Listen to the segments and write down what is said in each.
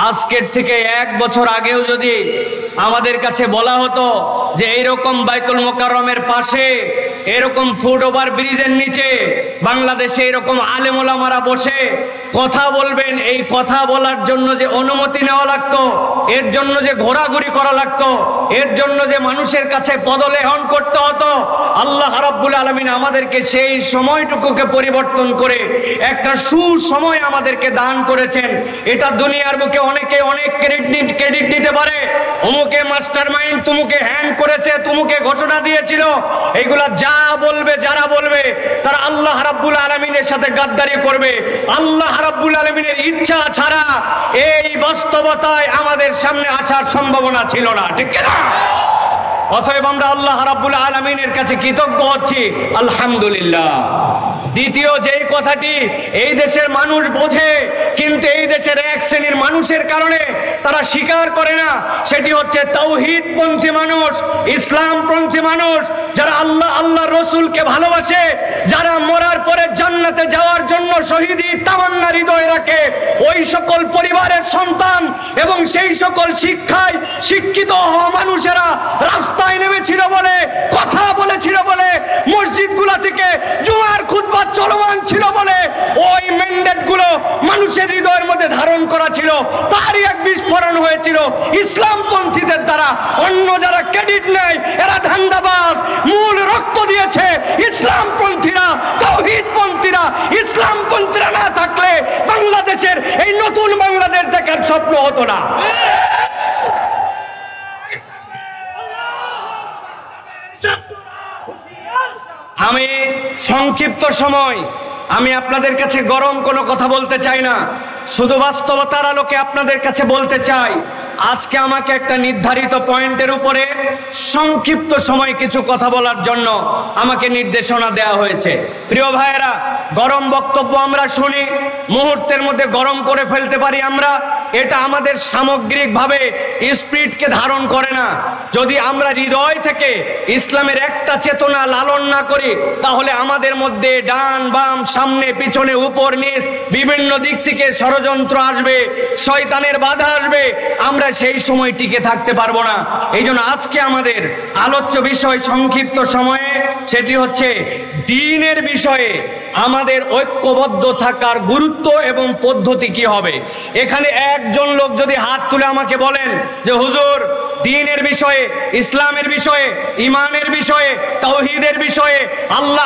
আজকের থেকে 1 বছর আগেও যদি আমাদের কাছে বলা হতো যে এইরকম বাইতুল মোকাররমের পাশে এরকম ফুটওভার ব্রিজের নিচে বাংলাদেশে এরকম আলেম ওলামারা বসে কথা বলবেন, এই কথা বলার জন্য যে অনুমতি নেওয়া লাগতো, এর জন্য যে ঘোরাঘুরি করা লাগতো, এর জন্য যে মানুষের কাছে পদলেহন করতে হতো, আল্লাহ রাব্বুল আলামিন আমাদেরকে সেই সময়টুকুকে পরিবর্তন করে একটা সুসময় আমাদেরকে দান করেছেন। এটা দুনিয়ার বুকে অনেকে অনেক ক্রেডিট নিতে পারে, অমুকে মাস্টারমাইন্ড, তুমুকে হ্যান্ড করেছে, তুমুকে ঘোষণা দিয়েছিল, এগুলা যা বলবে, যারা বলবে তারা আল্লাহ রাব্বুল আলামিনের সাথে গাদ্দারি করবে। আল্লাহ রাব্বুল আলামিনের ইচ্ছা ছাড়া এই বাস্তবতায় আমাদের সামনে আসার সম্ভাবনা ছিল না, ঠিক না? অতএব আমরা আল্লাহ রাব্বুল আলামিনের কাছে কৃতজ্ঞ হচ্ছি, আলহামদুলিল্লাহ। দ্বিতীয় যে কথাটি এই দেশের মানুষ বোঝে, কিন্তু এই দেশের এক শ্রেণীর মানুষের কারণে তারা স্বীকার করে না, সেটি হচ্ছে তাওহীদপন্থী মানুষ, ইসলামপন্থী মানুষ, যারা আল্লাহ রসুলকে ভালোবাসে, যারা মরার পরে জান্নাতে যাওয়ার জন্য শহীদি তামান্না হৃদয়ে রাখে, ওই সকল পরিবারের সন্তান এবং সেই সকল শিক্ষায় শিক্ষিত হওয়া মানুষেরা রাস্তায় নেমেছিল বলে, কথা বলেছিল বলে, মসজিদগুলো থেকে জুমার খুতবা চলমান ছিল বলে ওই ম্যান্ডেটগুলো মানুষের হৃদয়ের মধ্যে ধারণ করা ছিল, তারই এক বিস্ফোরণ হয়েছিল ইসলামপন্থীদের দ্বারা। অন্য যারা ক্রেডিট নেয় এরা ধান্দাবাজ, মূল রক্ত দিয়েছে ইসলামপন্থীরা, তাওহীদপন্থীরা। ইসলামপন্থীরা না থাকলে বাংলাদেশের এই নতুন বাংলাদেশ দেখার স্বপ্ন হতো না। আমি সংক্ষিপ্ত সময় আমি আপনাদের কাছে গরম কোনো কথা বলতে চাই না, শুধু বাস্তবতার আলোকে আপনাদের কাছে বলতে চাই, আজকে আমাকে একটা নির্ধারিত পয়েন্টের উপরে সংক্ষিপ্ত সময় কিছু কথা বলার জন্য আমাকে নির্দেশনা দেওয়া হয়েছে। প্রিয় ভাইয়েরা, গরম বক্তব্য আমরা শুনি, মুহূর্তের মধ্যে গরম করে ফেলতে পারি আমরা, এটা আমাদের সামগ্রিকভাবে স্পিরিটকে ধারণ করে না। যদি আমরা হৃদয় থেকে ইসলামের একটা চেতনা লালন না করি, তাহলে আমাদের মধ্যে ডান বাম, সামনে পিছনে, উপর নিচ বিভিন্ন দিক থেকে ষড়যন্ত্র আসবে, শয়তানের বাধা আসবে, আমরা সেই সময় টিকে থাকতে পারবো না। এই জন্য আজকে আমাদের আলোচ্য বিষয় সংক্ষিপ্ত সময়ে সেটি হচ্ছে দ্বীনের বিষয়ে আমাদের ঐক্যবদ্ধ থাকার গুরুত্ব এবং পদ্ধতি কি হবে। এখানে একজন লোক যদি হাত তুলে আমাকে বলেন যে হুজুর, দ্বীনের বিষয়ে, ইসলামের বিষয়ে, ঈমানের বিষয়ে, তাওহীদের বিষয়ে,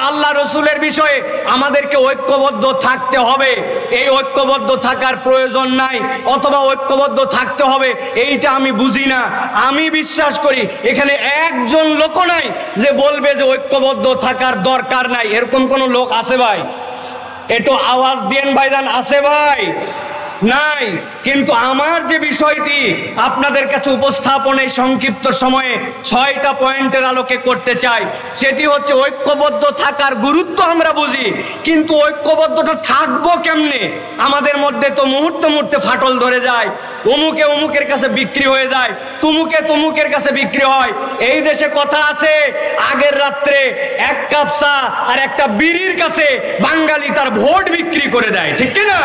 আল্লাহ রসুলের বিষয়ে আমাদেরকে ঐক্যবদ্ধ থাকতে হবে, এই ঐক্যবদ্ধ থাকার প্রয়োজন নাই, অথবা ঐক্যবদ্ধ থাকতে হবে, এইটা আমি বুঝি না। আমি বিশ্বাস করি এখানে একজন লোক নাই যে বলবে যে ঐক্যবদ্ধ থাকার দরকার নাই। এরকম কোন লোক আছে ভাই? একটু আওয়াজ দিয়েন ভাইজান, আছে ভাই? নাই। কিন্তু আমার যে বিষয়টি আপনাদের কাছে উপস্থাপনে সংক্ষিপ্ত সময়ে 6টা পয়েন্টের আলোকে করতে চাই, সেটি হচ্ছে ঐক্যবদ্ধ থাকার গুরুত্ব আমরা বুঝি, কিন্তু ঐক্যবদ্ধটা থাকবো কেমনে? আমাদের মধ্যে তো মুহূর্তে মুহূর্তে ফাটল ধরে যায়, অমুকে অমুকের কাছে বিক্রি হয়ে যায়, তুমুকে তুমুকের কাছে বিক্রি হয়। এই দেশে কথা আছে, আগের রাত্রে 1 কাপ চা আর একটা বিড়ির কাছে বাঙালি তার ভোট বিক্রি করে দেয়, ঠিক কিনা?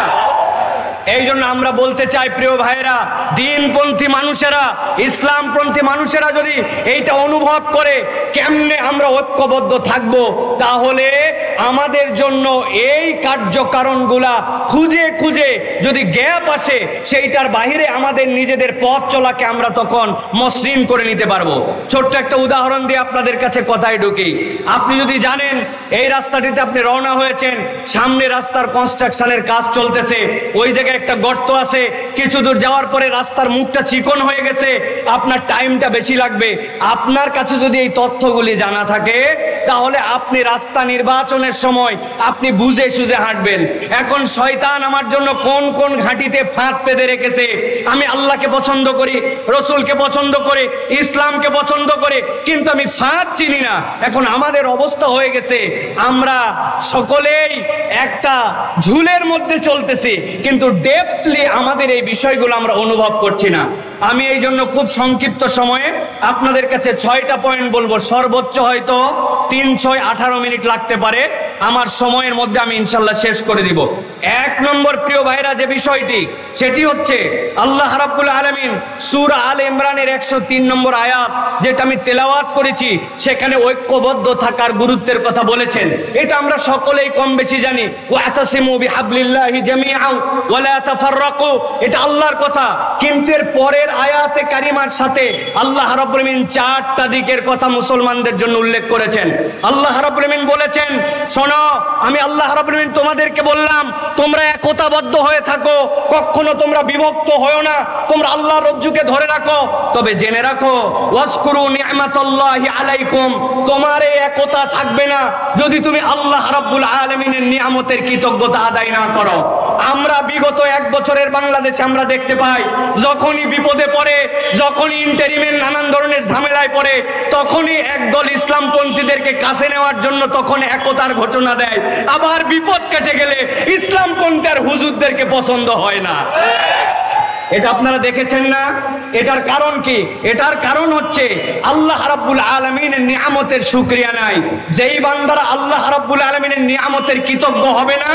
এই জন্য আমরা বলতে চাই প্রিয় ভাইয়েরা, দ্বীনপন্থী মানুষেরা, ইসলামপন্থী মানুষেরা যদি এইটা অনুভব করে কেমনে আমরা ঐক্যবদ্ধ থাকব, তাহলে আমাদের জন্য এই কার্যকারণগুলা খুঁজে খুঁজে যদি গ্যাপ আসে, সেইটার বাহিরে আমাদের নিজেদের পথ চলাকে আমরা তখন মসৃণ করে নিতে পারবো। ছোট্ট একটা উদাহরণ দিয়ে আপনাদের কাছে কথায় ঢুকি। আপনি যদি জানেন এই রাস্তাটিতে আপনি রওনা হয়েছেন, সামনে রাস্তার কনস্ট্রাকশনের কাজ চলতেছে, ওই জায়গায় একটা গর্ত আছে, কিছু দূর যাওয়ার পরে রাস্তার মুখটা চিকন হয়ে গেছে, আপনার টাইমটা বেশি লাগবে। আপনার কাছে যদি এই তথ্যগুলি জানা থাকে, তাহলে আপনি রাস্তা নির্বাচনের সময় আপনি বুঝে সুঝে হাঁটবেন। এখন শয়তান আমার জন্য কোন কোন ঘাঁটিতে ফাঁদ পেতে রেখেছে, আমি আল্লাহকে পছন্দ করি, রসুলকে পছন্দ করে, ইসলামকে পছন্দ করে, কিন্তু আমি ফাঁদ চিনি না। এখন আমাদের অবস্থা হয়ে গেছে, আমরা সকলেই একটা ঝুলের মধ্যে চলতেছি, কিন্তু ডেপথলি আমাদের এই বিষয়গুলো আমরা অনুভব করছি না। আমি এই জন্য খুব সংক্ষিপ্ত সময়ে আপনাদের কাছে 6টা পয়েন্ট বলবো, সর্বোচ্চ হয়তো 3, 6, 18 মিনিট লাগতে পারে, আমার সময়ের মধ্যে আমি ইনশাল্লাহ শেষ করে দিব। এক নম্বর প্রিয় ভাইরা যে বিষয়টি, সেটি হচ্ছে আল্লাহ রাব্বুল আলামিন সূরা আলে ইমরানের 103 নম্বর আয়াত যেটা আমি তেলাওয়াত করেছি, সেখানে ঐক্যবদ্ধ থাকার গুরুত্বের কথা বলেছেন। এটা আমরা সকলেই কম বেশি জানি, ওয়াতাসিমু বিহাবলিল্লাহি জামিআন ওয়া লা তাফাররাকু, এটা আল্লাহর কথা। কিন্তু এর পরের আয়াতে কারিমার সাথে আল্লাহ রাব্বুল আলামিন চারটা দিকের কথা মুসলমানদের জন্য উল্লেখ করেছেন। আল্লাহ রাব্বুল আলামিন বলেছেন, শোনো, আমি আল্লাহ রাব্বুল আলামিন তোমাদেরকে বললাম তোমরা একতাবদ্ধ হয়ে থাকো, কখনো তোমরা বিভক্ত হয়ো না, তোমরা আল্লাহর রজ্জুকে ধরে রাখো। তবে জেনে রাখো, ওয়াজকুরু নি'মাতাল্লাহি আলাইকুম, তোমার এই একতা থাকবে না যদি তুমি আল্লাহ রাব্বুল আলামিনের নিয়ামতের কৃতজ্ঞতা আদায় না করো। আমরা বিগত 1 বছরের বাংলাদেশে আমরা দেখতে পাই, যখনই বিপদে পড়ে, যখনই ইন্টারিমের নানান ধরনের ঝামেলায় পড়ে, তখনই একদল ইসলামপন্থীদেরকে কাছে নেওয়ার জন্য তখন একতার ঘোষণা দেয়। আবার বিপদ কেটে গেলে ইসলামপন্থী আর হুজুরদেরকে পছন্দ হয় না। এটা আপনারা দেখেছেন না? এটার কারণ কি? এটার কারণ হচ্ছে আল্লাহ রাব্বুল আলামিনের নিয়ামতের শুকরিয়া নাই। যেই বান্দারা আল্লাহ রাব্বুল আলামিনের নিয়ামতের কৃতজ্ঞ হবে না,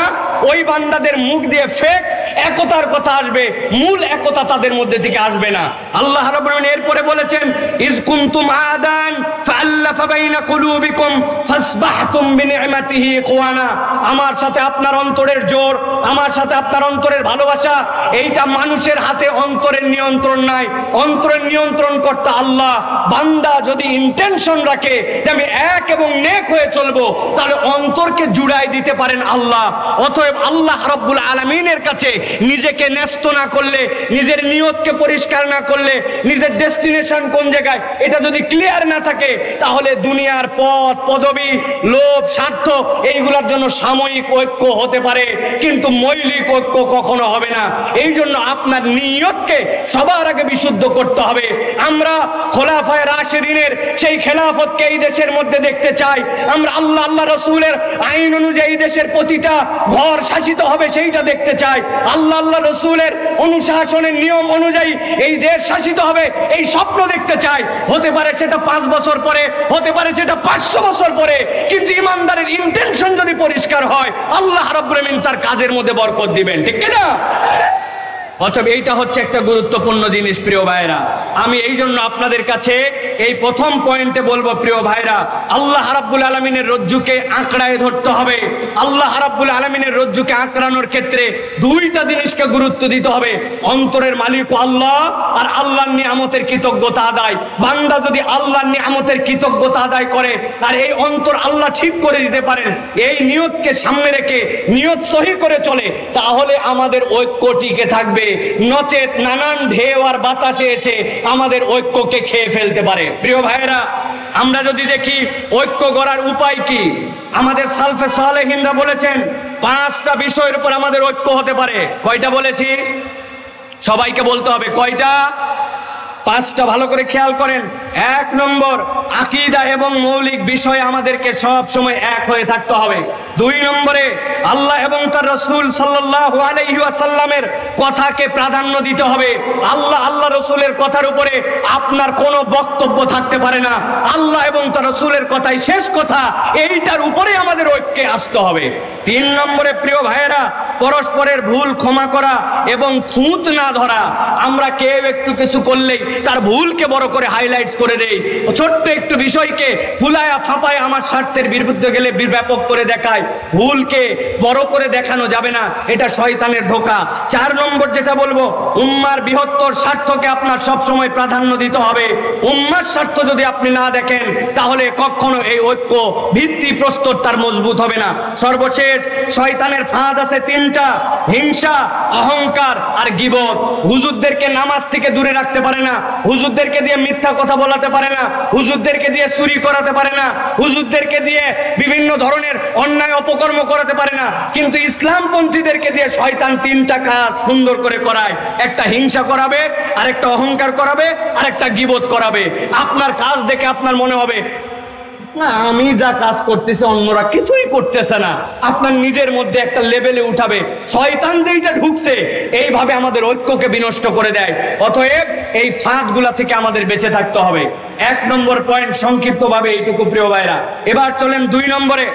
ওই বান্দাদের মুখ দিয়ে ফেক একতার কথা আসবে, মূল একতা তাদের মধ্যে থেকে আসবে না। আল্লাহ রাব্বুল আলামিন এরপরে বলেছেন, ইজ কুনতুম আদান ফাআল্লাফা বাইনা কুলুবিকুম ফাসবাহতুম বিনি'মাতিহি ইখওয়ানা। আমার সাথে আপনার অন্তরের জোর, আমার সাথে আপনার অন্তরের ভালোবাসা, এইটা মানুষের হাতে অন্তরের নিয়ন্ত্রণ নাই, অন্তরের নিয়ন্ত্রণ কর্তা আল্লাহ। বান্দা যদি ইন্টেনশন রাখে যে আমি এক এবং নেক হয়ে চলবো, তাহলে অন্তরকে জুড়াই দিতে পারেন আল্লাহ। অতএব আল্লাহ রাব্বুল আলামিনের কাছে নিজেকে ন্যস্ত না করলে, নিজের নিয়তকে পরিষ্কার না করলে, নিজের ডেস্টিনেশন কোন জায়গায় এটা যদি ক্লিয়ার না থাকে, তাহলে দুনিয়ার পথ পদবি, লোভ, স্বার্থ এইগুলোর জন্য সাময়িক ঐক্য হতে পারে, কিন্তু মৌলিক ঐক্য কখনো হবে না। এই জন্য আপনার নিয়তকে সবার আগে বিশুদ্ধ করতে হবে। আমরা খোলাফায়ে রাশিদিনের সেই খেলাফতকে এই দেশের মধ্যে দেখতে চাই। আমরা আল্লাহ রাসূলের আইন অনুযায়ী দেশের প্রতিটা ঘর শাসিত হবে সেইটা দেখতে চাই। আল্লাহ রাসূলের অনুশাসনের নিয়ম অনুযায়ী এই দেশ শাসিত হবে এই স্বপ্ন দেখতে চাই। হতে পারে সেটা 5 বছর পরে, হতে পারে সেটা 500 বছর পরে, কিন্তু ইমানদারের ইন্টেনশন যদি পরিষ্কার হয়, আল্লাহ রাব্বুল আলামিন তার কাজের মধ্যে বরকত দিবেন, ঠিক কি না? অতএব এইটা হচ্ছে একটা গুরুত্বপূর্ণ জিনিস প্রিয় ভাইরা। আমি এই জন্য আপনাদের কাছে এই প্রথম পয়েন্টে বলবো, প্রিয় ভাইরা, আল্লাহ রাব্বুল আলামিনের রজ্জুকে আঁকড়ায় ধরতে হবে। আল্লাহ রাব্বুল আলামিনের রজ্জুকে আঁকড়ানোর ক্ষেত্রে দুইটা জিনিসকে গুরুত্ব দিতে হবে, অন্তরের মালিক আল্লাহ আর আল্লাহর নিয়ামতের কৃতজ্ঞতা আদায়। বান্দা যদি আল্লাহর নিয়ামতের কৃতজ্ঞতা আদায় করে আর এই অন্তর আল্লাহ ঠিক করে দিতে পারেন, এই নিয়তকে সামনে রেখে নিয়ত সহি করে চলে, তাহলে আমাদের ঐক্য টিকে থাকবে। নচেত নানান ঢেউ আর বাতাসে এসে আমাদের ঐক্যকে খেয়ে ফেলতে পারে। প্রিয় ভাইরা, আমরা যদি দেখি ঐক্য গড়ার উপায় কি, আমাদের সালফে সালেহিনরা বলেছেন 5টা বিষয়ের উপর আমাদের ঐক্য হতে পারে। কয়টা বলেছি? সবাইকে বলতে হবে কয়টা? 5টা। ভালো করে খেয়াল করেন। 1 নম্বর, আকীদা এবং মৌলিক বিষয়ে আমাদেরকে সব সময় এক হয়ে থাকতে হবে। 2 নম্বরে, আল্লাহ এবং তার রাসূল সাল্লাল্লাহু আলাইহি ওয়াসাল্লামের কথাকে প্রাধান্য দিতে হবে। আল্লাহ রাসূলের কথার উপরে আপনার কোনো বক্তব্য থাকতে পারে না। আল্লাহ এবং তার রাসূলের কথাই শেষ কথা, এইটার উপরে আমাদের ঐক্যে আসতে হবে। 3 নম্বরে, প্রিয় ভাইয়েরা, পরস্পরের ভুল ক্ষমা করা এবং খুঁত না ধরা। আমরা কেউ একটু কিছু করলেই তার ভুলকে বড় করে হাইলাইটস করে দেই, ছোট্ট একটু বিষয়কে ফুলায়া ফাঁপায় আমার স্বার্থের বিরুদ্ধে গেলে ব্যাপক করে দেখায়। ভুলকে বড় করে দেখানো যাবে না, এটা শয়তানের ধোঁকা। 4 নম্বর যেটা বলবো, উম্মার বৃহত্তর স্বার্থকে আপনার সব সময় প্রাধান্য দিতে হবে। উম্মার স্বার্থ যদি আপনি না দেখেন, তাহলে কখনো এই ঐক্য ভিত্তি প্রস্তর তার মজবুত হবে না। সর্বশেষ, শয়তানের ফাঁদ আছে 3টা, হিংসা, অহংকার আর গীবত। হুজুরদেরকে নামাজ থেকে দূরে রাখতে পারে না, হুজুরদেরকে দিয়ে মিথ্যা কথা বলাতে পারে না, হুজুরদেরকে দিয়ে চুরি করাতে পারে না, হুজুরদেরকে দিয়ে বিভিন্ন ধরনের অন্যায় অপকর্ম করাতে পারে না, কিন্তু ইসলামপন্থীদেরকে দিয়ে শয়তান 3টা কাজ সুন্দর করে করায়। একটা হিংসা করাবে, আর একটা অহংকার করাবে, আর একটা গীবত করাবে। আপনার কাজ দেখে আপনার মনে হবে না, আমি যা কাজ করতেছি অন্যরা কিছুই করতেছে না, আপনার নিজের মধ্যে একটা লেভেলে উঠাবে। শয়তান যেইটা ঢুকছে, এইভাবে আমাদের ঐক্যকে বিনষ্ট করে দেয়। অতএব এই ফাঁদগুলা থেকে আমাদের বেঁচে থাকতে হবে। 1 নম্বর পয়েন্ট সংক্ষিপ্তভাবে এইটুকু প্রিয় ভাইরা। এবার চলেন 2 নম্বরে।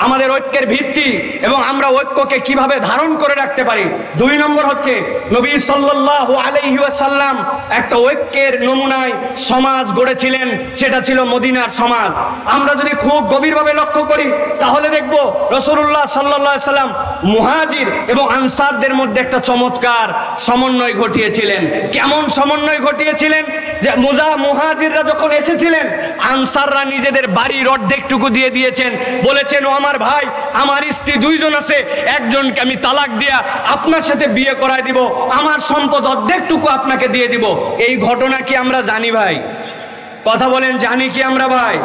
আমাদের ঐক্যের ভিত্তি এবং আমরা ঐক্যকে কিভাবে ধারণ করে রাখতে পারি। 2 নম্বর হচ্ছে নবী সাল্লাল্লাহু আলাইহি ওয়াসাল্লাম একটা ঐক্যের নমুনায় সমাজ গড়েছিলেন, সেটা ছিল মদিনার সমাজ। আমরা যদি খুব গভীরভাবে লক্ষ্য করি তাহলে দেখব রাসূলুল্লাহ সাল্লাল্লাহু আলাইহি সাল্লাম মুহাজির এবং আনসারদের মধ্যে একটা চমৎকার সমন্বয় ঘটিয়েছিলেন। কেমন সমন্বয় ঘটিয়েছিলেন? যে মুহাজিররা যখন এসেছিলেন, আনসাররা নিজেদের বাড়ির অর্ধেকটুকু দিয়ে দিয়েছেন, বলেছেন, ও আমার ভাই, আমার স্ত্রী 2 জন আছে, একজনকে আমি তালাক দিয়া আপনার সাথে বিয়ে করায় দিব, আমার সম্পদ অর্ধেকটুকু আপনাকে দিয়ে দিব। এই ঘটনা কি আমরা জানি ভাই? কথা বলেন, জানি কি আমরা ভাই?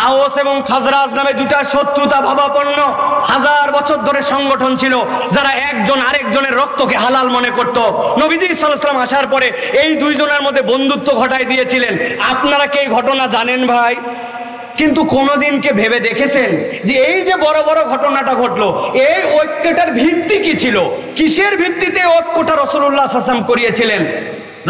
আওস এবং খাজরাজ নামে 2টা শত্রুতা ভাবাপন্ন 1000 বছর ধরে সংগঠন ছিল, যারা একজন আরেকজনের রক্তকে হালাল মনে করত। নবীজি সাল্লাল্লাহু আলাইহি ওয়াসাল্লাম আসার পরে এই 2 জনের মধ্যে বন্ধুত্ব ঘটায় দিয়েছিলেন। আপনারা কি এই ঘটনা জানেন ভাই? কিন্তু কোনোদিনকে ভেবে দেখেছেন যে এই যে বড় বড় ঘটনাটা ঘটলো, এই ঐক্যটার ভিত্তি কি ছিল? কিসের ভিত্তিতে ঐক্যটা রাসূলুল্লাহ সাল্লাল্লাহু আলাইহি ওয়াসাল্লাম করিয়েছিলেন?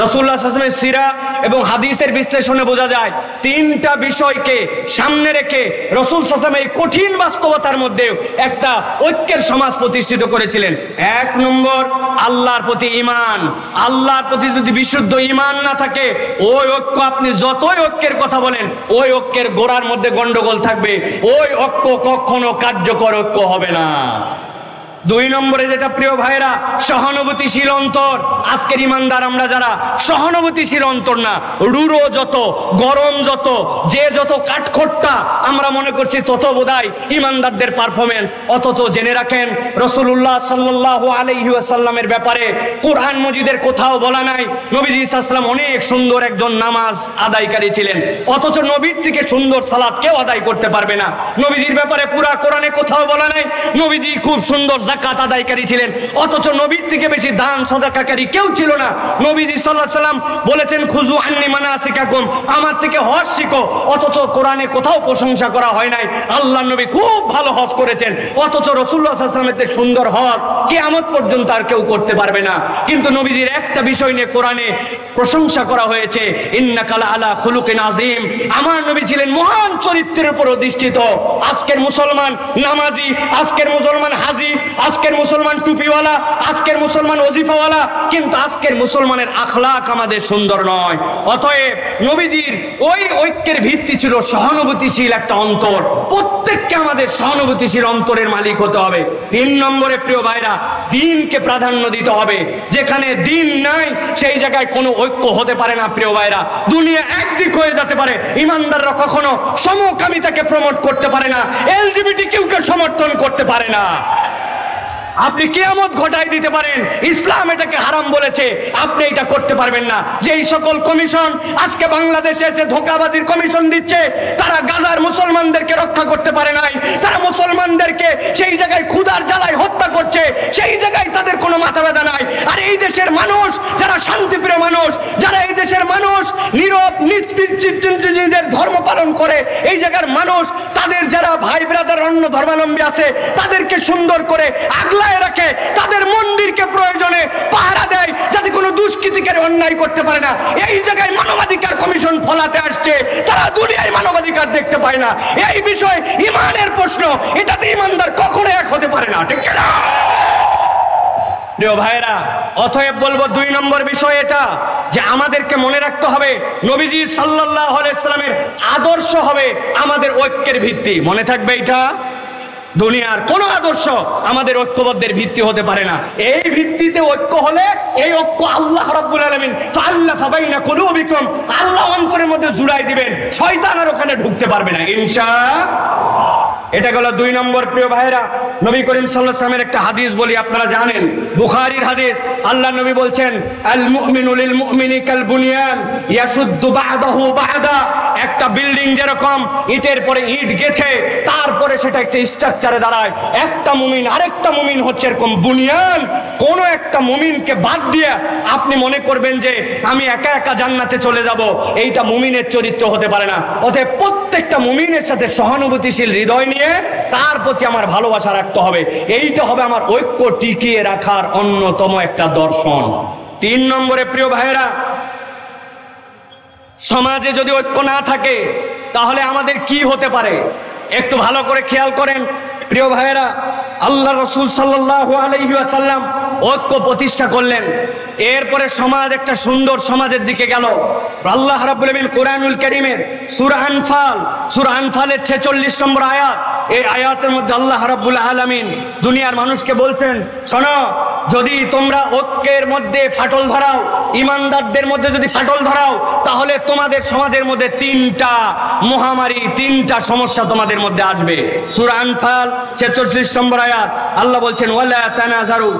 রাসূলুল্লাহ সাল্লাল্লাহু আলাইহি ওয়াসাল্লামের সিরা এবং হাদিসের বিশ্লেষণে বোঝা যায় 3টা বিষয়কে সামনে রেখে রাসূল সাল্লাল্লাহু আলাইহি ওয়াসাল্লাম এই কঠিন বাস্তবতার মধ্যে একটা ঐক্যের সমাজ প্রতিষ্ঠিত করেছিলেন। 1 নম্বর, আল্লাহর প্রতি ঈমান। আল্লাহর প্রতি যদি বিশুদ্ধ ঈমান না থাকে, ওই ঐক্য আপনি যতই ঐক্যের কথা বলেন, ওই ঐক্যের গোড়ার মধ্যে গন্ডগোল থাকবে, ওই ঐক্য কখনো কার্যকর ঐক্য হবে না। 2 নম্বরে যেটা প্রিয় ভাইরা, সহানুভূতিশীল অন্তর। আজকের ইমানদার আমরা যারা সহানুভূতিশীল অন্তর না, রুড়ো যত, গরম যত, যে যত কাঠখোট্টা আমরা মনে করছি, তত বোধহয় ইমানদারদের পারফরমেন্স। অথচ জেনে রাখেন, রাসূলুল্লাহ সাল্লাল্লাহু আলাইহি ওয়াসাল্লামের ব্যাপারে কোরআন মজিদের কোথাও বলা নাই নবীজি সাল্লাল্লাহু আলাইহি ওয়াসাল্লাম অনেক সুন্দর একজন নামাজ আদায়কারী ছিলেন, অথচ নবীর থেকে সুন্দর সালাত কেউ আদায় করতে পারবে না। নবীজির ব্যাপারে পুরা কোরআনে কোথাও বলা নাই নবীজি খুব সুন্দর যাকাত আদায়কারী ছিলেন, অথচ নবীর থেকে বেশি দান সাদাকাকারী কেউ ছিল না। নবীজি সাল্লাল্লাহু আলাইহি ওয়াসাল্লাম বলেছেন, খুযু আন্নী মানাসিকাকুম, আমার থেকে হজ শিখো, অথচ কোরআনে কোথাও প্রশংসা করা হয় নাই আল্লাহর নবী খুব ভালো হজ করেছেন, অথচ রাসূলুল্লাহ সাল্লাল্লাহু আলাইহি ওয়াসাল্লামের সুন্দর হজ কিয়ামত পর্যন্ত আর কেউ করতে পারবে না। কিন্তু নবীজির একটা বিষয় নিয়ে কোরআনে প্রশংসা করা হয়েছে, ইন্নাকা লাআলা খুলুকিন আযীম, আমার নবী ছিলেন মহান চরিত্রের উপর অধিষ্ঠিত। আজকের মুসলমান নামাজি, আজকের মুসলমান হাজি, আজকের মুসলমান টুপিওয়ালা, আজকের মুসলমান ওজিফাওয়ালা, কিন্তু আজকের মুসলমানের আখলাক আমাদের সুন্দর নয়। অতএব নবীজির ওই ঐক্যের ভিত্তি ছিল সহানুভূতিশীল একটা অন্তর। প্রত্যেককে আমাদের সহানুভূতিশীল অন্তরের মালিক হতে হবে। 3 নম্বরে প্রিয় ভাইরা, দ্বীনকে প্রাধান্য দিতে হবে। যেখানে দ্বীন নাই সেই জায়গায় কোনো ঐক্য হতে পারে না প্রিয় ভাইরা। দুনিয়া একদিক হয়ে যেতে পারে, ইমানদাররা কখনো সমকামিতাকে প্রমোট করতে পারে না, এলজিবিটিকিউকে সমর্থন করতে পারে না। আপনি কিয়ামত ঘটায় দিতে পারেন, ইসলাম এটাকে হারাম বলেছে, আপনি এটা করতে পারবেন না। যেই সকল কমিশন আজকে বাংলাদেশে এসে ধোঁকাবাজির কমিশন দিচ্ছে, তারা গাজার মুসলমানদেরকে রক্ষা করতে পারে নাই, তারা মুসলমানদেরকে সেই জায়গায় ক্ষুধার জ্বালায় হত্যা করছে, সেই জায়গায় তাদের কোনো মাথা ব্যথা নাই। আর এই দেশের মানুষ যারা শান্তিপ্রিয় মানুষ, যারা এই দেশের মানুষ নীরব নিষ্পৃহদের ধর্ম পালন করে, এই জায়গার মানুষ তাদের যারা ভাই ব্রাদার অন্য ধর্মাবলম্বী আছে তাদেরকে সুন্দর করে আগলা রাখে, তাদের মন্দিরকে প্রয়োজনে পাহারা দেয় যাতে কোনো দুষ্কৃতিকারী অন্যায় করতে পারে না। এই জায়গায় মানবাধিকার কমিশন ফলাতে আসছে, তারা দুনিয়ায় মানবাধিকার দেখতে পায় না। এই বিষয় ইমানের প্রশ্ন, এটাতে ইমানদার কখনো এক হতে পারে না, ঠিক না প্রিয় ভাইরা? অতএব বলবো 2 নম্বর বিষয় এটা, যে আমাদেরকে মনে রাখতে হবে নবীজি সাল্লাল্লাহু আলাইহি ওয়াসাল্লামের আদর্শ হবে আমাদের ঐক্যের ভিত্তি। মনে থাকবে এটা। দুনিয়ার কোন আদর্শ আমাদের ঐক্যবদ্ধের ভিত্তি হতে পারে না। এই ভিত্তিতে ঐক্য হলে, এই ঐক্য আল্লাহ রাব্বুল আলামিন ফাআল্লাফা বাইনা কুলুবিকুম, আল্লাহ অন্তরের মধ্যে জুড়াই দিবেন, শয়তান আর ওখানে ঢুকতে পারবে না ইনশাআল্লাহ। এটা গেল 2 নম্বর প্রিয় ভাইরা। নবী করিম সাল্লাল্লাহু আলাইহি ওয়াসাল্লামের একটা হাদিস বলি, আপনারা জানেন, বুখারীর হাদিস। আল্লাহ নবী বলছেন, আল মুমিনু লিল মুমিনি কাল বুনিয়ান ইয়াশুদ্দু বা'দাহু বা'দা। একটা বিল্ডিং যেরকম ইটের পরে ইট গেথে তারপরে সেটা একটা স্ট্রাকচারে দাঁড়ায়, একটা মুমিন আরেকটা মুমিন হচ্ছে এরকম বুনিয়ান। কোন একটা মুমিনকে বাদ দিয়ে আপনি মনে করবেন যে আমি একা একা জান্নাতে চলে যাব, এইটা মুমিনের চরিত্র হতে পারে না। অতএব প্রত্যেকটা মুমিনের সাথে সহানুভূতিশীল হৃদয় নিয়ে তার প্রতি আমার ভালোবাসা রাখতে হবে। এইটা হবে আমার ঐক্য টিকিয়ে রাখার অন্যতম একটা দর্শন। 3 নম্বরে প্রিয় ভাইয়েরা, সমাজে যদি ঐক্য না থাকে তাহলে আমাদের কি হতে পারে একটু ভালো করে খেয়াল করেন। প্রিয় ভাইয়েরা, আল্লাহ রাসূল সাল্লাল্লাহু আলাইহি ওয়াসাল্লাম ঐক্য প্রতিষ্ঠা করলেন। এরপরে সমাজ একটা সুন্দর সমাজের দিকে গেল। আল্লাহ রাব্বুল আলামিন কোরআনুল কারীমের সূরা আনফালের 46 নম্বর আয়াত, এই আয়াতের মধ্যে আল্লাহ রাব্বুল আলামিন দুনিয়ার মানুষকে বলছেন, শোনো, যদি তোমরা ঐক্যের মধ্যে ফাটল ধরাও, ইমানদারদের মধ্যে যদি ফাটল ধরাও, তাহলে তোমাদের সমাজের মধ্যে তিনটা মহামারী, তিনটা সমস্যা তোমাদের মধ্যে আসবে। সূরা আনফাল 46 নম্বর আয়াত, আল্লাহ বলছেন, ওয়ালা তানাজারু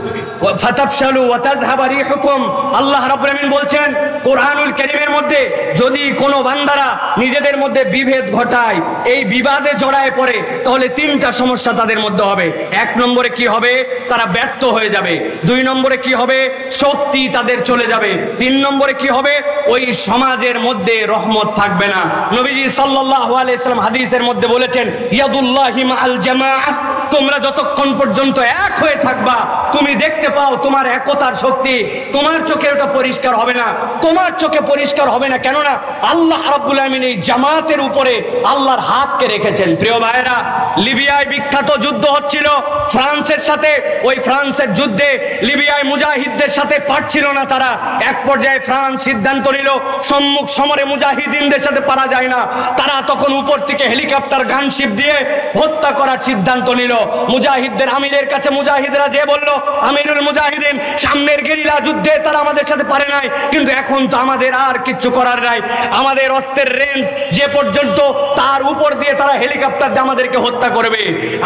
ফাতাফশালু ওয়া তাযহাবা রিহুকুম। আল্লাহ রাব্বুল আলামিন বলছেন কোরআনুল কারীমের মধ্যে, যদি কোনো বান্দারা নিজেদের মধ্যে বিভেদ ঘটায়, এই বিবাদে জড়ায় পড়ে, তাহলে তিনটা সমস্যা তাদের মধ্যে হবে। এক নম্বরে কি হবে? তারা ব্যর্থ হয়ে যাবে। দুই নম্বরে কি হবে? শক্তি তাদের চলে যাবে। তিন নম্বরে কি হবে? ওই সমাজের মধ্যে রহমত থাকবে না। নবীজি সাল্লাল্লাহু আলাইহি সাল্লাম হাদিসের মধ্যে বলেছেন, ইয়াদুল্লাহি মাআল জামাআহ, তোমরা যতক্ষণ পর্যন্ত এক হয়ে থাকবা, তুমি দেখতে পাও তোমার একতার শক্তি, তোমার চোখে ওটা পরিষ্কার হবে না, তোমার চোখে পরিষ্কার হবে না। কেননা আল্লাহ রাব্বুল আলামিন এই জামাতের উপরে আল্লাহর হাতকে রেখেছেন। প্রিয় ভাইরা, লিবিয়ায় বিখ্যাত যুদ্ধ হচ্ছিল ফ্রান্সের সাথে। ওই ফ্রান্সের যুদ্ধে লিবিয়ায় মুজাহিদদের সাথে পারছিল না তারা। এক পর্যায়ে ফ্রান্স সিদ্ধান্ত নিল, সম্মুখ সমরে মুজাহিদিনদের সাথে পারা যায় না। তারা তখন উপর থেকে হেলিকপ্টার গানশিপ দিয়ে হত্যা করার সিদ্ধান্ত নিল। মুজাহিদদের আমিরের কাছে মুজাহিদরা যে বলল, আমিরুল মুজাহিদিন, সামনের গেরিলা যুদ্ধে তারা আমাদের সাথে পারে নাই, কিন্তু এখন তো আমাদের আর কিচ্ছু করার নাই। আমাদের অস্ত্রের রেঞ্জ যে পর্যন্ত, তার উপর দিয়ে তারা হেলিকপ্টার দিয়ে আমাদেরকে হত্যা করবে।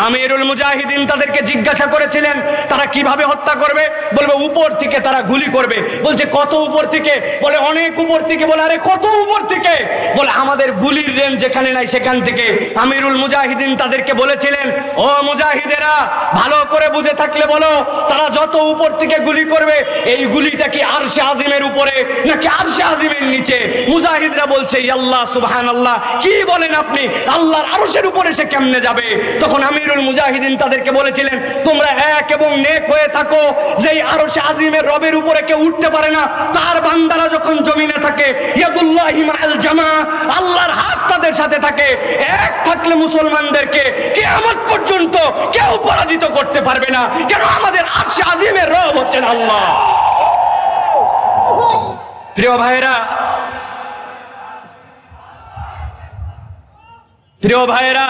আমিরুল মুজাহিদিন তাদেরকে জিজ্ঞাসা করেছিলেন তারা কিভাবে হত্যা করবে। বলবে উপর থেকে তারা গুলি করবে। বলছে কত উপর থেকে? বলে অনেক উপর থেকে। বলে আরে কত উপর থেকে? বলে আমাদের গুলির রেঞ্জ যেখানে নাই সেখান থেকে। আমিরুল মুজাহিদিন তাদেরকে বলেছিলেন, ও মুজাহিদেরা, ভালো করে বুঝে থাকলে বলো, তারা যত উপর থেকে গুলি করবে, এই গুলিটা কি আরশে আজিমের উপরে নাকি আরশে আজিমের নিচে? মুজাহিদরা বলছে, আল্লাহ সুবহানাল্লাহ, কি বলেন আপনি? আল্লাহর আরশের উপরে সে কেমনে যাবে? তখন আমিরুল মুজাহিদিন তাদেরকে বলেছিলেন, তোমরা এক এবং নেক হয়ে থাকো, যেই আরশে আজিমের রবের উপরে কেউ উঠতে পারে না, তার বান্দারা যখন জমিনে থাকে, ইয়াদুল্লাহি মাআল জামাআহ, আল্লাহর হাত তাদের সাথে থাকে। এক থাকলে মুসলমানদেরকে কিয়ামত পর্যন্ত কেউ পরাজিত করতে পারবে না। কেন? আমাদের আরশে আজিমের রব হচ্ছেন আল্লাহ। প্রিয় ভাইরা,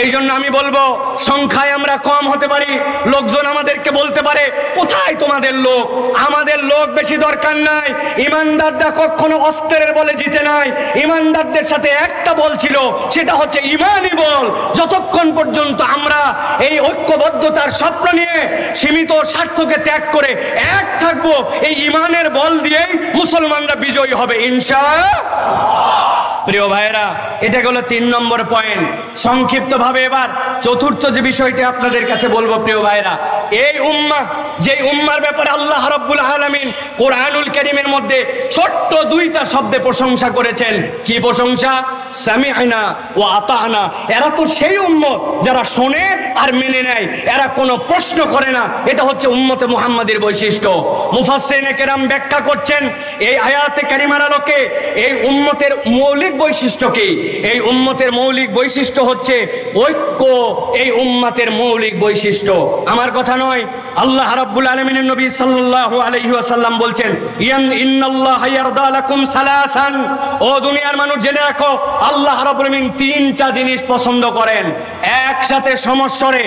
এই জন্য আমি বলবো, সংখ্যায় আমরা কম হতে পারি, লোকজন আমাদেরকে বলতে পারে, কোথায় তোমাদের লোক? আমাদের লোক বেশি দরকার নাই। ইমানদাররা কখনো অস্ত্রের বলে জিতে নাই। ইমানদারদের সাথে একটা বল ছিল, সেটা হচ্ছে ইমানি বল। যতক্ষণ পর্যন্ত আমরা এই ঐক্যবদ্ধতার স্বপ্ন নিয়ে সীমিত স্বার্থকে ত্যাগ করে এক থাকবো, এই ইমানের বল দিয়েই মুসলমানরা বিজয়ী হবে ইনশাআল্লাহ। প্রিয় ভাইরা, এটা হলো 3 নম্বর পয়েন্ট। সংক্ষিপ্ত ভাবে এবার চতুর্থ যে বিষয়টি আপনাদের কাছে বলবো, প্রিয় ভাইরা, এই উম্মাহ, যে উম্মার ব্যাপারে আল্লাহ রাব্বুল আলামিন কোরআনুল কারীমের মধ্যে ছোট্ট 2টা শব্দে প্রশংসা করেছেন। কি প্রশংসা? সামি'না ওয়া আতা'না। এরা তো সেই উম্মত যারা শোনে আর মেনে নেয়, এরা কোনো প্রশ্ন করে না। এটা হচ্ছে উম্মতে মুহাম্মাদের বৈশিষ্ট্য। মুফাসসিরিনে কেরাম ব্যাখ্যা করছেন এই আয়াতে কারিমার আলোকে এই উম্মতের মৌলিক বৈশিষ্ট্য কি? এই উম্মতের মৌলিক বৈশিষ্ট্য হচ্ছে ঐক্য। এই উম্মতের মৌলিক বৈশিষ্ট্য আমার কথা নয়, আল্লাহ রাব্বুল আলামিনের নবী সাল্লাল্লাহু আলাইহি ওয়াসাল্লাম বলছেন, ইন্নাল্লাহা ইয়ারদা লাকুম সালাসান। ও দুনিয়ার মানুষ, জেনে রাখো, আল্লাহ রাব্বুল আলামিন 3টা জিনিস পছন্দ করেন। একসাথে সমস্বরে,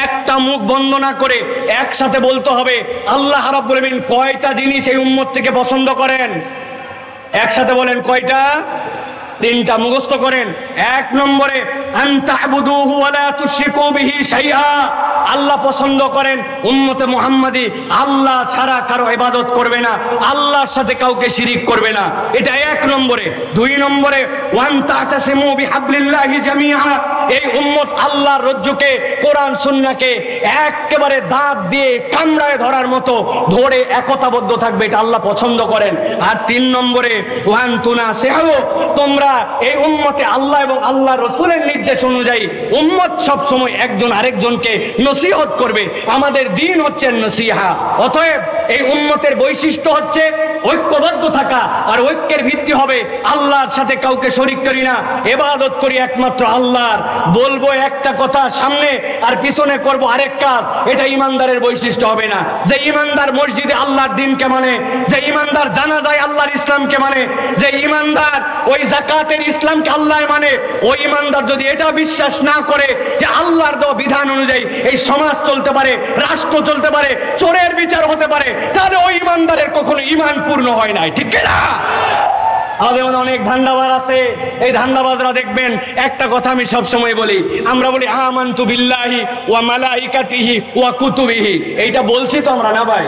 একটা মুখ বন্ধ না করে একসাথে বলতে হবে, আল্লাহ রাব্বুল আলামিন কয়টা জিনিস এই উম্মত থেকে পছন্দ করেন? একসাথে বলেন, কয়টা? 3টা মুখস্থ করেন। 1 নম্বরে, আন তা'বুদুহু ওয়া লা তুশরিকু বিহি শাইআ। আল্লাহ পছন্দ করেন উম্মতে মুহাম্মাদি আল্লাহ ছাড়া কারো ইবাদত করবে না, আল্লাহর সাথে কাউকে শিরিক করবে না। এটা 1 নম্বরে। 2 নম্বরে, ওয়ান তা'তাসিমু বিহাবলিল্লাহি জামিআ। এই উম্মত আল্লাহর রজ্জুকে, কোরআন সুন্নাহকে একেবারে দাঁত দিয়ে কামড়ায় ধরার মতো ধরে একতাবদ্ধ থাকবে, এটা আল্লাহ পছন্দ করেন। আর 3 নম্বরে, ওয়ান তুনাসিহু। তোমরা এই উম্মতে আল্লাহ এবং আল্লাহ রাসূলের নির্দেশ অনুযায়ী উম্মত সব সময় একজন আরেকজনকে নসিহত করবে। আমাদের দ্বীন হচ্ছে নসিহা। অতএব এই উম্মতের বৈশিষ্ট্য হচ্ছে ঐক্যবদ্ধ থাকা, আর ঐক্যের ভিত্তি হবে আল্লাহর সাথে কাউকে শরীক করি না, ইবাদত করি একমাত্র আল্লাহর। বলবো একটা কথা সামনে আর পিছনে করব আরেক কাজ, এটা ইমানদারের বৈশিষ্ট্য হবে না। যে ইমানদার মসজিদে আল্লাহর দিনকে মানে, যে ইমানদার জানাজায় আল্লাহর ইসলামকে মানে, যে ইমানদার ওই যাকাতের ইসলামকে আল্লাহ মানে, ওই ইমানদার যদি এটা বিশ্বাস না করে যে আল্লাহর দেওয়া বিধান অনুযায়ী এই সমাজ চলতে পারে, রাষ্ট্র চলতে পারে, চোরের বিচার হতে পারে, তাহলে ওই ইমানদারের কখনো ঈমান পূর্ণ হয় নাই, ঠিক না? আমাদের অনেক ধান্দাবাজ আছে, এই ধান্দাবাজরা দেখবেন একটা কথা আমি সব সময় বলি, আমরা বলি আমানতু বিল্লাহি ওয়া মালাইকাতিহি ওয়া কুতুবিহি। এইটা বলছি তো আমরা, না ভাই?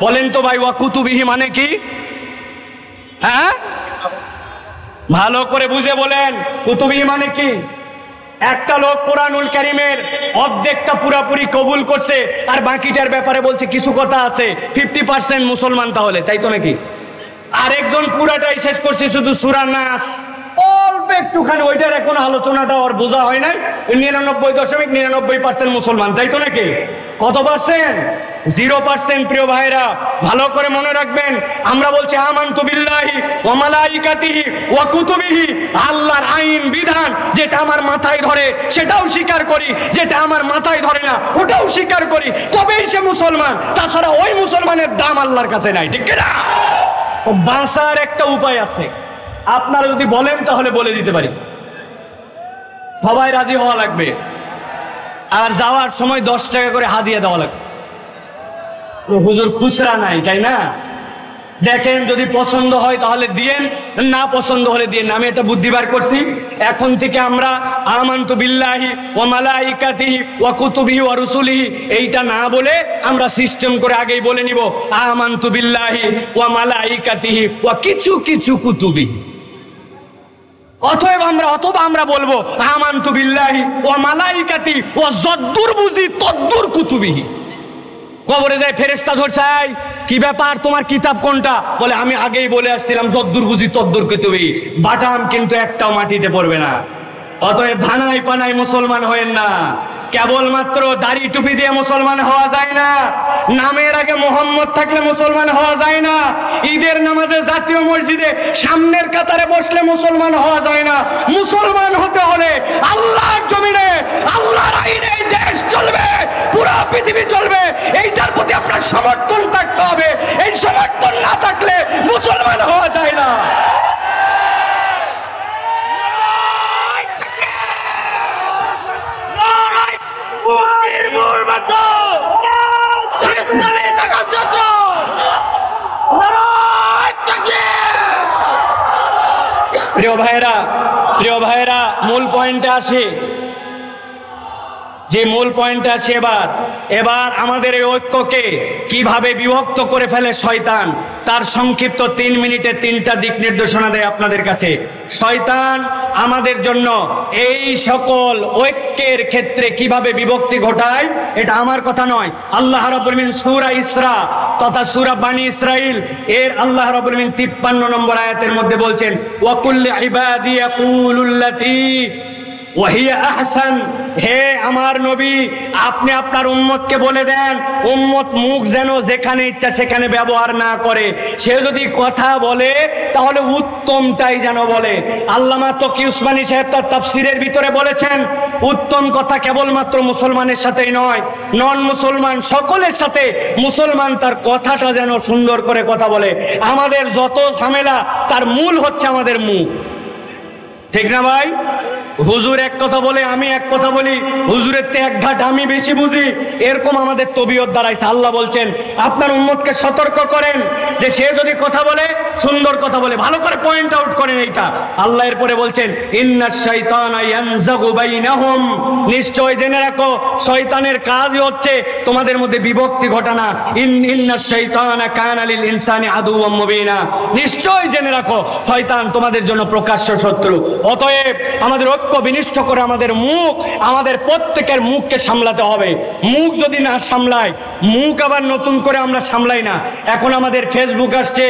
বলেন তো ভাই, ওয়া কুতুবিহি মানে কি? হ্যাঁ, ভালো করে বুঝে বলেন, কুতুবিহি মানে কি? একটা লোক কোরআনুল কারীমের অর্ধেকটা পুরাপুরি কবুল করছে, আর বাকিটার ব্যাপারে বলছে কিছু কথা আছে, 50% মুসলমান তাহলে, তাই তো নাকি? আরেকজন পুরাটাই শেষ করছে শুধু সূরা নাস, অল্প একটুখানি, ওইটার এখন আলোচনাটা আর বোঝা হয় নাই, 99.99% মুসলমান, তাই তো নাকি? কত পার্সেন্ট? 0%। প্রিয় ভাইরা, ভালো করে মনে রাখবেন, আমরা বলছি আমানতু বিল্লাহি ওয়া মালাইকাতিহি ওয়া কুতুবিহি, আল্লাহর আইন বিধান যেটা আমার মাথায় ধরে সেটাও স্বীকার করি, যেটা আমার মাথায় ধরে না ওটাও স্বীকার করি, তবেই সে মুসলমান। তাছাড়া ওই মুসলমানের দাম আল্লাহর কাছে নাই, ঠিক না? বাঁচার একটা উপায় আছে, আপনারা যদি বলেন তাহলে বলে দিতে পারি। সবাই রাজি হওয়া লাগবে, আর যাওয়ার সময় 10 টাকা করে হাদিয়া দেওয়া লাগবে। হুজুর খুচরা নাই, তাই না? দেখেন, যদি পছন্দ হয় তাহলে দিয়েন, না পছন্দ হলে দিয়েন। আমি এটা বুদ্ধি বার করছি, এখন থেকে আমরা আমানতু বিল্লাহি ওয়া মালাইকাতিহি ওয়া কুতুবিহি ওয়া রুসুলিহি এইটা না বলে আমরা সিস্টেম করে আগেই বলে নিব আমানতু বিল্লাহি ওয়া মালাইকাতিহি ওয়া কিছু কিছু কুতুবিহি। অথবা আমরা বলবো আমানতু বিল্লাহি ওয়া মালাইকাতিহি ওয়া যদ্দুর বুঝি তদ্দুর কুতুবিহি। কবরে যায় ফেরেশতা ধরছে, কি ব্যাপার, তোমার কিতাব কোনটা? বলে আমি আগেই বলে আসছিলাম যদ্দুর বুঝি তদ্দুর কুতুবিহি। বাটাম কিন্তু একটাও মাটিতে পড়বে না। অতএব ধানাই পানাই মুসলমান হয়েন না, কেবলমাত্র দাড়ি টুপি দিয়ে মুসলমান হওয়া যায় না, নামের আগে মোহাম্মদ থাকলে মুসলমান হওয়া যায় না, ঈদের নামাজে জাতীয় মসজিদে সামনের কাতারে বসলে মুসলমান হওয়া যায় না। মুসলমান হতে হলে আল্লাহর জমিনে আল্লাহর আইনে দেশ চলবে, পুরো পৃথিবী চলবে, এইটার প্রতি আপনার সমর্থন থাকতে হবে। এই সমর্থন না থাকলে মুসলমান হওয়া যায় না। প্রিয় ভাইরা, মূল পয়েন্টে আসি। যে মূল পয়েন্টে আসি এবার আমাদের এই ঐক্যকে কিভাবে বিভক্ত করে ফেলে শয়তান, তার সংক্ষিপ্ত 3 মিনিটে 3টা দিক নির্দেশনা দেয় আপনাদের কাছে। শয়তান আমাদের জন্য এই সকল ঐক্যের ক্ষেত্রে কিভাবে বিভক্তি ঘটায়, এটা আমার কথা নয়। আল্লাহ রাব্বুল আলামিন সূরা ইসরা তথা সূরা বানি ইসরাইল এর আল্লাহ রাব্বুল আলামিন 53 নম্বর আয়াতের মধ্যে বলছেন, ওয়া কুল্লি ইবাদি ইয়াকুলুল্লাতী ওয়াহিয়া আহসান। হে আমার নবী, আপনি আপনার উম্মতকে বলে দেন, উম্মত মুখ যেন যেখানে ইচ্ছা সেখানে ব্যবহার না করে। সে যদি কথা বলে তাহলে উত্তমটাই যেন বলে। আল্লামা তকি উসমানী সাহেব তার তাফসিরের ভিতরে বলেছেন, উত্তম কথা কেবলমাত্র মুসলমানের সাথেই নয়, নন মুসলমান সকলের সাথে মুসলমান তার কথাটা যেন সুন্দর করে কথা বলে। আমাদের যত ঝামেলা তার মূল হচ্ছে আমাদের মুখ, ঠিক না ভাই? হুজুর এক কথা বলে, আমি এক কথা বলি, হুজুরের তে এক ঘাট আমি বেশি বুঝি, এরকম আমাদের তবিয়ত দাঁড়াইছে। আল্লাহ বলছেন আপনার উম্মতকে সতর্ক করেন যে সে যদি কথা বলে সুন্দর কথা বলে। ভালো করে পয়েন্ট আউট করেন এইটা। আল্লাহ এরপরে বলছেন ইন্নাশ শাইতানা ইয়ানজাগু বাইনাহুম, নিশ্চয় জেনে রাখো শয়তানের কাজই হচ্ছে তোমাদের মধ্যে বিভক্তি ঘটানো। ইন্নাশ শাইতানা কানা লিল ইনসানি আদুওয়াম মুবিনা, নিশ্চয় জেনে রাখো শয়তান তোমাদের জন্য প্রকাশ্য শত্রু। অতএব আমাদের ঐক্য বিনষ্ট করে আমাদের মুখ, আমাদের প্রত্যেকের মুখকে সামলাতে হবে। মুখ যদি না সামলাই, মুখ আবার নতুন করে আমরা সামলাই না। এখন আমাদের ফেসবুক আসছে,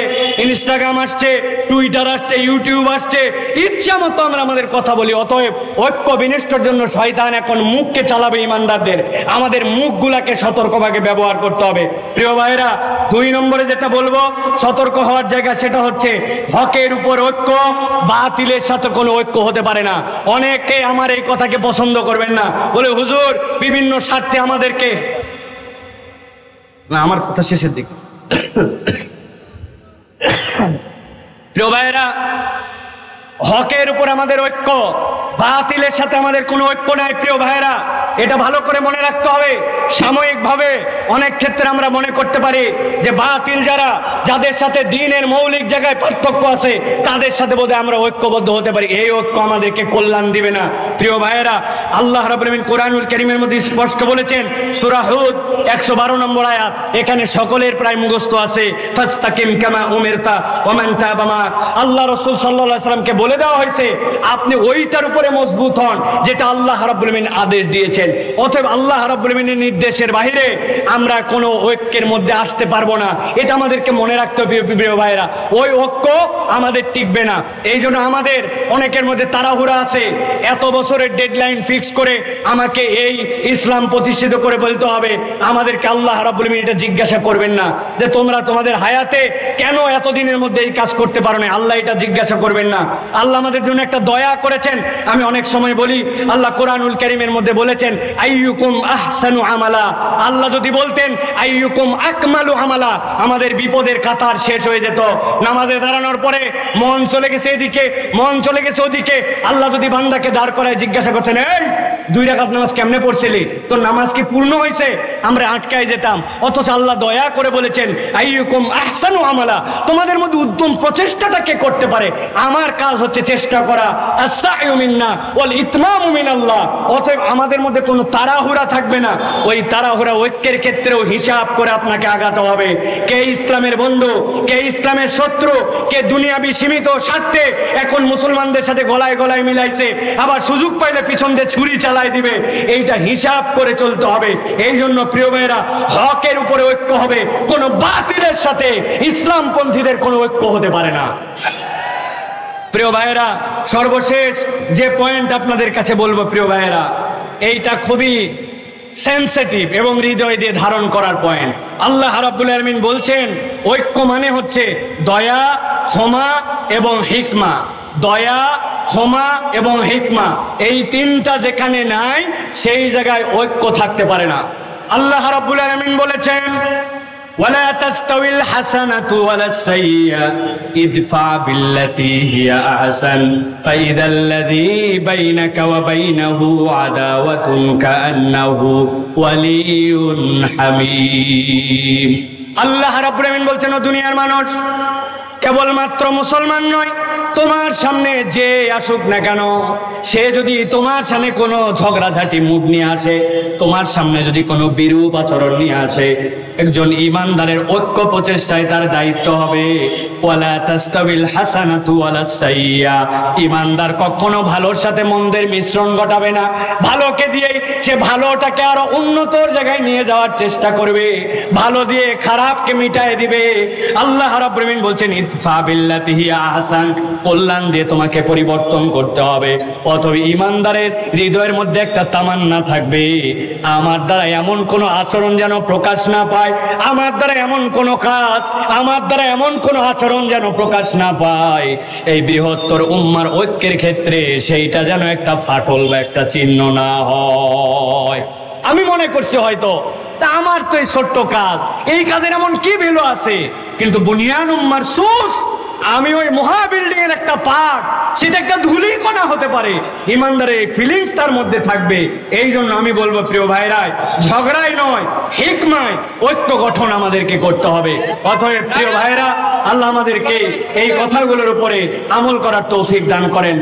ইনস্টাগ্রাম ইনস্টাগ্রাম আসছে, টুইটার আসছে, ইউটিউব আসছে, ইচ্ছা মতো আমরা আমাদের কথা বলি। অতএব ঐক্য বিনষ্টের জন্য শয়তান এখন মুখকে চালাবে ইমানদারদের, আমাদের মুখগুলাকে সতর্কভাবে ব্যবহার করতে হবে। প্রিয় ভাইরা, 2 নম্বরে যেটা বলবো সতর্ক হওয়ার জায়গা, সেটা হচ্ছে হকের উপর ঐক্য, বাতিলের সাথে কোনো ঐক্য হতে পারে না। অনেকে আমার এই কথাকে পছন্দ করবেন না, বলে হুজুর বিভিন্ন স্বার্থে আমাদেরকে, না আমার কথা শেষের দিক। প্রিয় ভাইরা, হকের উপর আমাদের ঐক্য, বাতিলের সাথে আমাদের কোনো ঐক্য নাই। প্রিয় ভাইরা, এটা ভালো করে মনে রাখতে হবে। সাময়িকভাবে অনেক ক্ষেত্রে আমরা মনে করতে পারি যে বাতিল যারা, যাদের সাথে দ্বীনের মৌলিক জায়গায় পার্থক্য আছে, তাদের সাথে বোধহয় আমরা ঐক্যবদ্ধ হতে পারি। এই ঐক্য আমাদেরকে কল্যাণ দিবে না। প্রিয় ভাইরা, আল্লাহ রাব্বুল আলামিন কোরআনুল কারীমের মধ্যে স্পষ্ট বলেছেন, সূরা হুদ 112 নম্বর আয়াত, এখানে সকলের প্রায় মুখস্থ আছে, ফাস্তাকিম কামা উমিরতা ওয়া মান তাবা মা। আল্লাহ রাসূল সাল্লাল্লাহু আলাইহি সাল্লামকে বলে দেওয়া হয়েছে আপনি ওইটার উপরে মজবুত হন যেটা আল্লাহ রাব্বুল আলামিন আদেশ দিয়েছেন। অতএব আল্লাহ রাব্বুল আলামিনের নির্দেশের বাইরে আমরা কোনো ঐক্যের মধ্যে আসতে পারবো না। এটা আমাদেরকে মনে রাখতে হবে প্রিয় ভাইরা। ওই ঐক্য আমাদের টিকবে না। এই জন্য আমাদের অনেকের মধ্যে তাড়াহুড়া আছে, এত বছরের ডেডলাইন ফিক্স করে আমাকে এই ইসলাম প্রতিষ্ঠিত করে বলতে হবে। আমাদেরকে আল্লাহ রাব্বুল আলামিন এটা জিজ্ঞাসা করবেন না যে তোমরা তোমাদের হায়াতে কেন এতদিনের মধ্যে এই কাজ করতে পারো না। আল্লাহ এটা জিজ্ঞাসা করবেন না। আল্লাহ আমাদের জন্য একটা দয়া করেছেন। আমি অনেক সময় বলি, আল্লাহ কোরআনুল কারীমের মধ্যে বলেছেন আইয়ুকুম আহসানু আমালা। আল্লাহ যদি বলতেন আইয়ুকুম আকমালু আমালা, আমাদের বিপদের কাতার শেষ হয়ে যেত। নামাজে দাঁড়ানোর পরে মন চলে গেছে এদিকে, মন চলে গেছে ওদিকে। আল্লাহ যদি বান্দাকে দাঁড় করায় জিজ্ঞাসা করছেন, এই 2 রাকাত নামাজ কেমনে পড়ছিলি, তোর নামাজ কি পূর্ণ হয়েছে, আমরা আটকায় যেতাম। অথচ আল্লাহ দয়া করে বলেছেন আইয়ুকুম আহসানু আমালা, তোমাদের মধ্যে উদ্যম প্রচেষ্টাটা কে করতে পারে। আমার কাজ হচ্ছে চেষ্টা করা, আস-সা'য়ু মিন্না ওয়াল ইতমামু মিনাল্লাহ। অতএব আমাদের মধ্যে কোনো তাড়াহুড়া থাকবে না। ওই তাড়াহুড়া ঐক্যের ক্ষেত্রেও হিসাব করে আপনাকে আগাতে হবে। কে ইসলামের বন্ধু, কে ইসলামের শত্রু, কে দুনিয়াবি সীমিত স্বার্থে এখন মুসলমানদের সাথে গলায় গলায় মিলাইছে, আবার সুযোগ পাইলে পিছন দিয়ে ছুরি চালাই দিবে, এইটা হিসাব করে চলতে হবে। এই জন্য প্রিয় ভাইরা, হকের উপরে ঐক্য হবে, কোনো বাতিলের সাথে ইসলামপন্থীদের কোনো ঐক্য হতে পারে না। প্রিয় ভাইয়েরা, সর্বশেষ যে পয়েন্ট আপনাদের কাছে বলবো প্রিয় ভাইয়েরা, এইটা খুবই সেন্সিটিভ এবং হৃদয় দিয়ে ধারণ করার পয়েন্ট। আল্লাহ রাব্বুল আলামিন বলছেন ঐক্য মানে হচ্ছে দয়া, ক্ষমা এবং হিকমা। দয়া, ক্ষমা এবং হিকমা, এই 3টা যেখানে নাই সেই জায়গায় ঐক্য থাকতে পারে না। আল্লাহ রাব্বুল আলামিন বলেছেন ولا تستوي الحسنة ولا السيئة ادفع بالتي هي أحسن فإذا الذي بينك وبينه عداوة كأنه ولي حميم। আল্লাহ রাব্বুল আলামিন বলছেন, ও দুনিয়ার মানুষ, কেবলমাত্র মুসলমান নয়, তোমার সামনে যে আসুক না কেন, সে যদি তোমার সামনে কোনো ঝগড়াঝাটি মুড নিয়ে আসে, তোমার সামনে যদি কোনো বিরূপ আচরণ নিয়ে আসে, একজন ইমানদারের ঐক্য প্রচেষ্টায় তার দায়িত্ব হবে ওয়ালা তাস্তাবিল হাসানাতু ওয়ালা সাইয়্যা। ইমানদার কখনো ভালোর সাথে মন্দের মিশ্রণ ঘটাবে না। ভালোকে দিয়ে সে ভালোটাকে আরো উন্নতর জায়গায় নিয়ে যাওয়ার চেষ্টা করবে, ভালো দিয়ে খারাপকে মিটায় দিবে। আল্লাহ রাব্বুল আলামিন বলছেন ইদফা বিল্লাতি হিয়া আহসান, কল্যাণ দিয়ে তোমাকে পরিবর্তন করতে হবে। অথবা ইমানদারের হৃদয়ের মধ্যে একটা তামান্না থাকবে, আমার দ্বারা এমন কোনো আচরণ যেন প্রকাশ না পায়, আমার দ্বারা এমন কোনো কাজ, আমার দ্বারা এমন কোনো আচরণ যেন প্রকাশ না পায়। এই বৃহত্তর উম্মার ঐক্যের ক্ষেত্রে সেইটা যেন একটা ফাটল বা একটা চিহ্ন না হয়। আমি মনে করছি হয়তো তা আমার তো এই ছোট্ট কাজ, এই কাজের এমন কি ভ্যালু আছে, কিন্তু বুনিয়ান উম্মার সুস, আমি ওই মহা বিল্ডিং এর একটা পার্ট, সেটা একটা ধুলিকণা হতে পারে। ইমানদারের ফিলিংস তার মধ্যে থাকবে। এই জন্য আমি বলবো প্রিয় ভাইরাই, ঝগড়াই নয়, হিকমায় ঐক্য গঠন আমাদেরকে করতে হবে। অতএব প্রিয় ভাইরা, আল্লাহ আমাদেরকে এই কথাগুলোর উপরে আমল করার তৌফিক দান করেন।